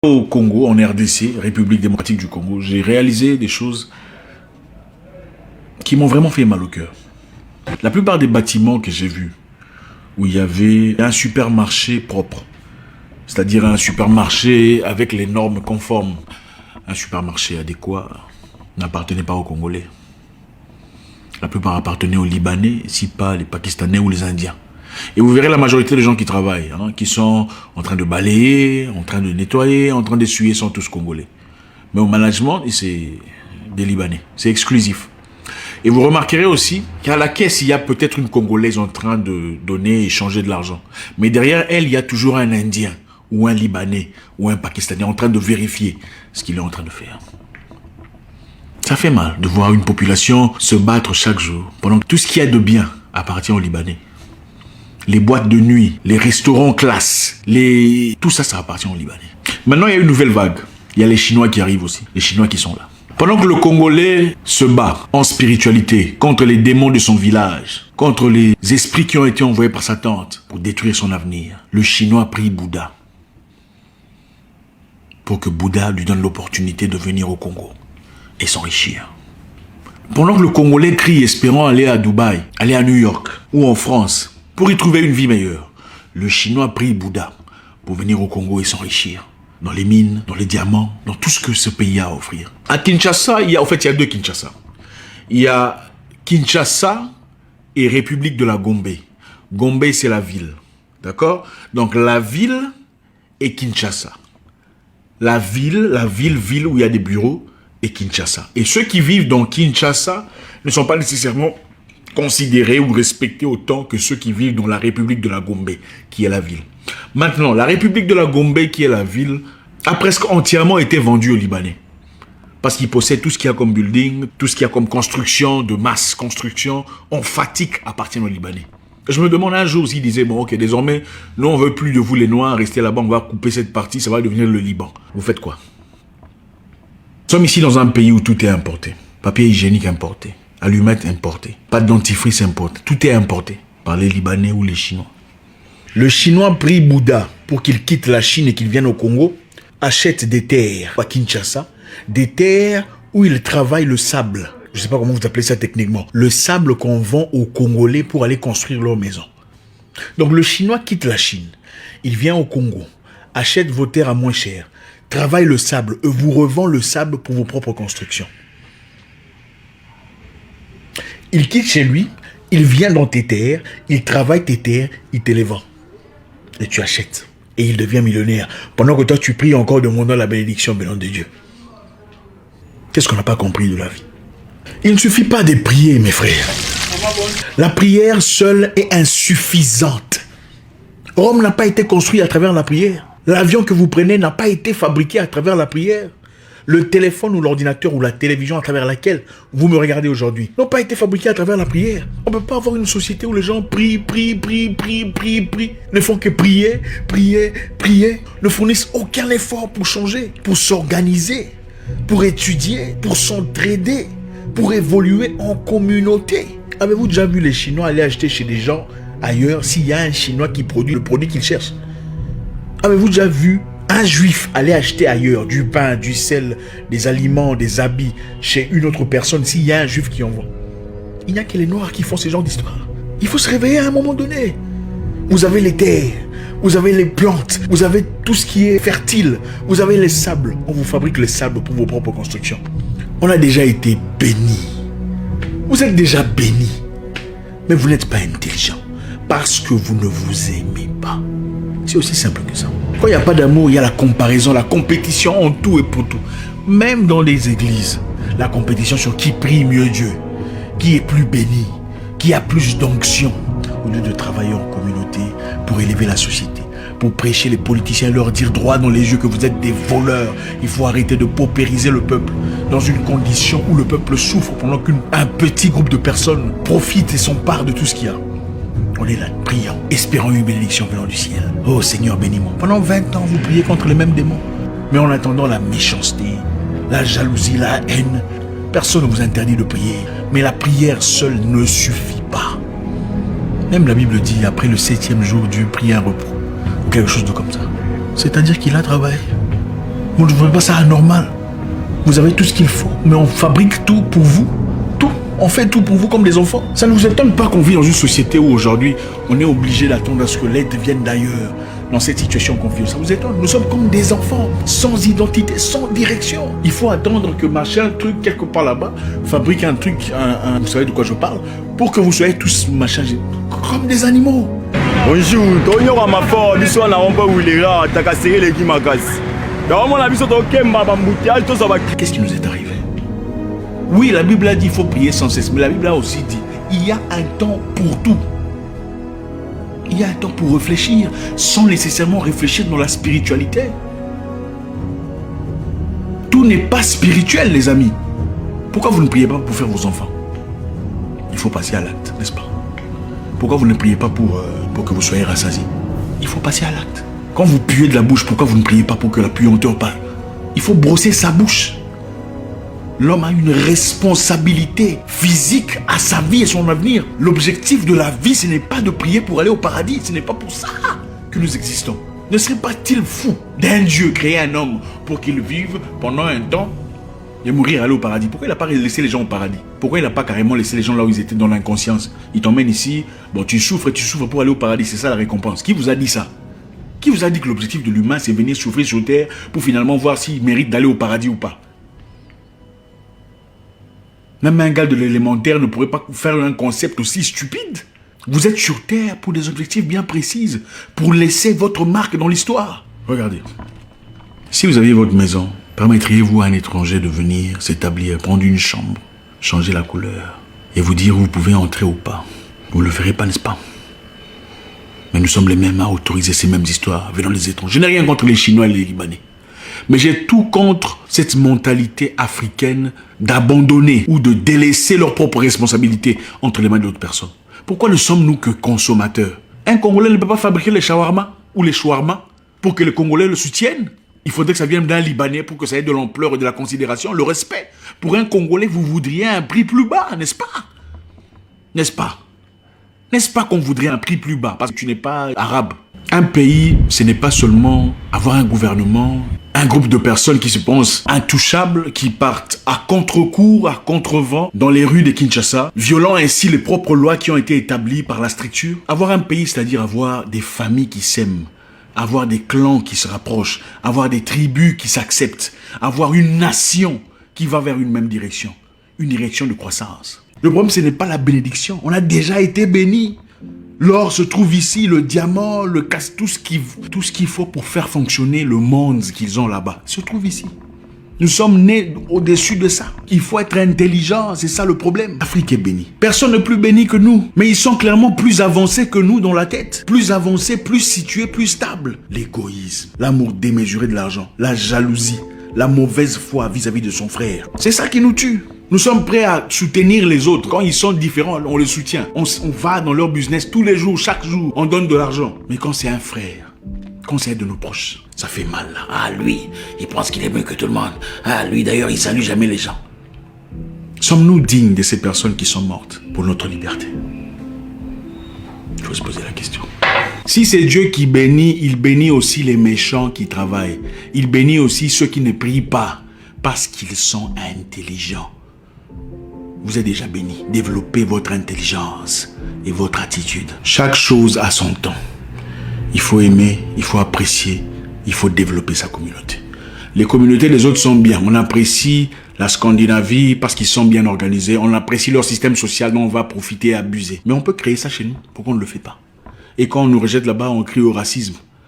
Au Congo, en RDC, République démocratique du Congo, j'ai réalisé des choses qui m'ont vraiment fait mal au cœur. La plupart des bâtiments que j'ai vus, où il y avait un supermarché propre, c'est-à-dire un supermarché avec les normes conformes, un supermarché adéquat, n'appartenait pas aux Congolais. La plupart appartenaient aux Libanais, si pas les Pakistanais ou les Indiens. Et vous verrez la majorité des gens qui travaillent, qui sont en train de balayer, en train de nettoyer, en train d'essuyer, sont tous Congolais. Mais au management, c'est des Libanais. C'est exclusif. Et vous remarquerez aussi qu'à la caisse, il y a peut-être une Congolaise en train de donner et échanger de l'argent. Mais derrière elle, il y a toujours un Indien, ou un Libanais, ou un Pakistanais en train de vérifier ce qu'il est en train de faire. Ça fait mal de voir une population se battre chaque jour, pendant que tout ce qu'il y a de bien appartient aux Libanais. Les boîtes de nuit, les restaurants classe, tout ça, ça appartient aux Libanais. Maintenant, il y a une nouvelle vague. Il y a les Chinois qui arrivent aussi. Les Chinois qui sont là. Pendant que le Congolais se bat en spiritualité contre les démons de son village, contre les esprits qui ont été envoyés par sa tante pour détruire son avenir, le Chinois prie Bouddha pour que Bouddha lui donne l'opportunité de venir au Congo et s'enrichir. Pendant que le Congolais crie espérant aller à Dubaï, aller à New York ou en France pour y trouver une vie meilleure, le Chinois prie Bouddha pour venir au Congo et s'enrichir. Dans les mines, dans les diamants, dans tout ce que ce pays a à offrir. À Kinshasa, il y a deux Kinshasa. Il y a Kinshasa et République de la Gombe. Gombe, c'est la ville. D'accord? Donc la ville est Kinshasa. La ville où il y a des bureaux est Kinshasa. Et ceux qui vivent dans Kinshasa ne sont pas nécessairement considérés ou respectés autant que ceux qui vivent dans la République de la Gombe, qui est la ville. Maintenant, la République de la Gombe, qui est la ville, a presque entièrement été vendue aux Libanais. Parce qu'ils possèdent tout ce qu'il y a comme building, tout ce qu'il y a comme construction, de masse construction, emphatique appartient aux Libanais. Je me demande un jour s'ils disaient, bon ok, désormais, nous on veut plus de vous les Noirs, restez là-bas, on va couper cette partie, ça va devenir le Liban. Vous faites quoi? Nous sommes ici dans un pays où tout est importé. Papier hygiénique importé, allumettes importées, pâte dentifrice importée, tout est importé par les Libanais ou les Chinois. Le Chinois prie Bouddha pour qu'il quitte la Chine et qu'il vienne au Congo, achète des terres à Kinshasa, des terres où il travaille le sable. Je ne sais pas comment vous appelez ça techniquement. Le sable qu'on vend aux Congolais pour aller construire leur maison. Donc le Chinois quitte la Chine, il vient au Congo, achète vos terres à moins cher, travaille le sable et vous revend le sable pour vos propres constructions. Il quitte chez lui, il vient dans tes terres, il travaille tes terres, il te les vend. Et tu achètes. Et il devient millionnaire. Pendant que toi, tu pries encore demandant la bénédiction venant de Dieu. Qu'est-ce qu'on n'a pas compris de la vie? Il ne suffit pas de prier, mes frères. La prière seule est insuffisante. Rome n'a pas été construit à travers la prière. L'avion que vous prenez n'a pas été fabriqué à travers la prière. Le téléphone ou l'ordinateur ou la télévision à travers laquelle vous me regardez aujourd'hui n'ont pas été fabriqués à travers la prière. On ne peut pas avoir une société où les gens prient, ne font que prier, ne fournissent aucun effort pour changer, pour s'organiser, pour étudier, pour s'entraider, pour évoluer en communauté. Avez-vous déjà vu les Chinois aller acheter chez des gens ailleurs s'il y a un Chinois qui produit le produit qu'ils cherchent? Avez-vous déjà vu un Juif aller acheter ailleurs du pain, du sel, des aliments, des habits chez une autre personne s'il y a un Juif qui envoie? Il n'y a que les Noirs qui font ce genre d'histoire. Il faut se réveiller à un moment donné. Vous avez les terres, vous avez les plantes, vous avez tout ce qui est fertile, vous avez les sables. On vous fabrique les sables pour vos propres constructions. On a déjà été bénis. Vous êtes déjà bénis. Mais vous n'êtes pas intelligent parce que vous ne vous aimez pas. C'est aussi simple que ça. Quand il n'y a pas d'amour, il y a la comparaison, la compétition en tout et pour tout. Même dans les églises, la compétition sur qui prie mieux Dieu, qui est plus béni, qui a plus d'onction, au lieu de travailler en communauté pour élever la société, pour prêcher les politiciens et leur dire droit dans les yeux que vous êtes des voleurs. Il faut arrêter de paupériser le peuple dans une condition où le peuple souffre pendant qu'un petit groupe de personnes profite et s'empare de tout ce qu'il y a. On est là, priant, espérant une bénédiction venant du ciel. Oh Seigneur, bénis-moi. Pendant 20 ans, vous priez contre les mêmes démons. Mais en attendant la méchanceté, la jalousie, la haine, personne ne vous interdit de prier. Mais la prière seule ne suffit pas. Même la Bible dit, après le 7e jour, Dieu prit un repos. Ou quelque chose de comme ça. C'est-à-dire qu'il a travaillé. Vous ne trouvez pas ça anormal? Vous avez tout ce qu'il faut, mais on fabrique tout pour vous. Tout. On fait tout pour vous comme des enfants. Ça ne vous étonne pas qu'on vit dans une société où aujourd'hui, on est obligé d'attendre à ce que l'aide vienne d'ailleurs. Dans cette situation qu'on vit, ça vous étonne? Nous sommes comme des enfants, sans identité, sans direction. Il faut attendre que machin, truc, quelque part là-bas, fabrique un truc, vous savez de quoi je parle, pour que vous soyez tous machin, comme des animaux. Bonjour, Tonyo Ramafort, Bissou n'a pas Willera, Takasere les Gimakas. Qu'est-ce qui nous est arrivé? Oui, la Bible a dit qu'il faut prier sans cesse, mais la Bible a aussi dit il y a un temps pour tout. Il y a un temps pour réfléchir, sans nécessairement réfléchir dans la spiritualité. Tout n'est pas spirituel, les amis. Pourquoi vous ne priez pas pour faire vos enfants? Il faut passer à l'acte, n'est-ce pas? Pourquoi vous ne priez pas pour que vous soyez rassasiés? Il faut passer à l'acte. Quand vous puez de la bouche, pourquoi vous ne priez pas pour que la puanteur parle? Il faut brosser sa bouche. L'homme a une responsabilité physique à sa vie et son avenir. L'objectif de la vie, ce n'est pas de prier pour aller au paradis. Ce n'est pas pour ça que nous existons. Ne serait pas-il fou d'un Dieu créer un homme pour qu'il vive pendant un temps et mourir, aller au paradis? Pourquoi il n'a pas laissé les gens au paradis? Pourquoi il n'a pas carrément laissé les gens là où ils étaient dans l'inconscience? Il t'emmène ici, bon tu souffres et tu souffres pour aller au paradis. C'est ça la récompense. Qui vous a dit ça? Qui vous a dit que l'objectif de l'humain, c'est venir souffrir sur terre pour finalement voir s'il mérite d'aller au paradis ou pas? Même un gars de l'élémentaire ne pourrait pas faire un concept aussi stupide. Vous êtes sur terre pour des objectifs bien précis, pour laisser votre marque dans l'histoire. Regardez. Si vous aviez votre maison, permettriez-vous à un étranger de venir s'établir, prendre une chambre, changer la couleur et vous dire où vous pouvez entrer ou pas? Vous ne le ferez pas, n'est-ce pas? Mais nous sommes les mêmes à autoriser ces mêmes histoires venant des étrangers. Je n'ai rien contre les Chinois et les Libanais. Mais j'ai tout contre cette mentalité africaine d'abandonner ou de délaisser leurs propres responsabilités entre les mains d'autres personnes. Pourquoi ne sommes-nous que consommateurs? Un Congolais ne peut pas fabriquer les shawarma ou les shawarma pour que les Congolais le soutiennent. Il faudrait que ça vienne d'un Libanais pour que ça ait de l'ampleur et de la considération, le respect. Pour un Congolais, vous voudriez un prix plus bas, n'est-ce pas? N'est-ce pas? N'est-ce pas qu'on voudrait un prix plus bas parce que tu n'es pas arabe? Un pays, ce n'est pas seulement avoir un gouvernement, un groupe de personnes qui se pensent intouchables, qui partent à contre-cours, à contre-vent dans les rues de Kinshasa, violant ainsi les propres lois qui ont été établies par la structure. Avoir un pays, c'est-à-dire avoir des familles qui s'aiment, avoir des clans qui se rapprochent, avoir des tribus qui s'acceptent, avoir une nation qui va vers une même direction, une direction de croissance. Le problème, ce n'est pas la bénédiction. On a déjà été bénis. L'or se trouve ici, le diamant, le casse, tout ce qu'il faut pour faire fonctionner le monde qu'ils ont là-bas se trouve ici. Nous sommes nés au-dessus de ça. Il faut être intelligent, c'est ça le problème. L'Afrique est bénie. Personne n'est plus béni que nous. Mais ils sont clairement plus avancés que nous dans la tête. Plus avancés, plus situés, plus stables. L'égoïsme, l'amour démesuré de l'argent, la jalousie, la mauvaise foi vis-à-vis de son frère. C'est ça qui nous tue. Nous sommes prêts à soutenir les autres. Quand ils sont différents, on les soutient. On va dans leur business tous les jours, chaque jour. On donne de l'argent. Mais quand c'est un frère, quand c'est de nos proches, ça fait mal. Ah, lui, il pense qu'il est mieux que tout le monde. Ah, lui, d'ailleurs, il salue jamais les gens. Sommes-nous dignes de ces personnes qui sont mortes pour notre liberté? Il faut se poser la question. Si c'est Dieu qui bénit, il bénit aussi les méchants qui travaillent. Il bénit aussi ceux qui ne prient pas parce qu'ils sont intelligents. Vous êtes déjà béni. Développez votre intelligence et votre attitude. Chaque chose a son temps. Il faut aimer, il faut apprécier, il faut développer sa communauté. Les communautés des autres sont bien. On apprécie la Scandinavie parce qu'ils sont bien organisés. On apprécie leur système social dont on va profiter et abuser. Mais on peut créer ça chez nous. Pourquoi on ne le fait pas? Et quand on nous rejette là-bas, on crie au racisme.